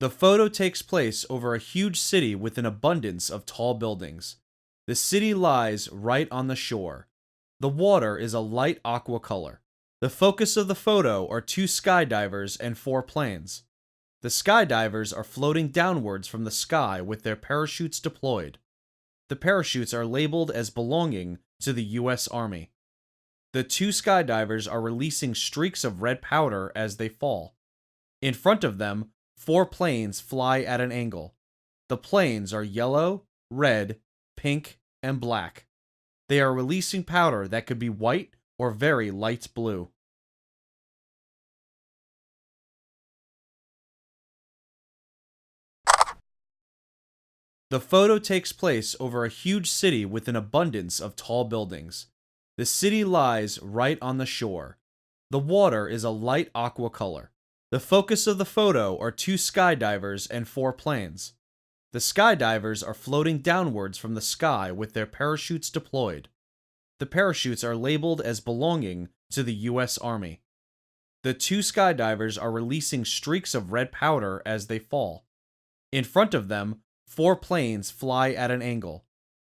The photo takes place over a huge city with an abundance of tall buildings. The city lies right on the shore. The water is a light aqua color. The focus of the photo are two skydivers and four planes. The skydivers are floating downwards from the sky with their parachutes deployed. The parachutes are labeled as belonging to the U.S. Army. The two skydivers are releasing streaks of red powder as they fall. In front of them, four planes fly at an angle. The planes are yellow, red, pink, and black. They are releasing powder that could be white or very light blue. The photo takes place over a huge city with an abundance of tall buildings. The city lies right on the shore. The water is a light aqua color. The focus of the photo are two skydivers and four planes. The skydivers are floating downwards from the sky with their parachutes deployed. The parachutes are labeled as belonging to the U.S. Army. The two skydivers are releasing streaks of red powder as they fall. In front of them, four planes fly at an angle.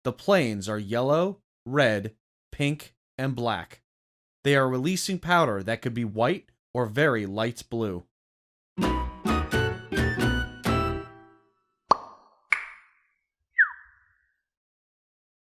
The planes are yellow, red, pink, and black. They are releasing powder that could be white or very light blue.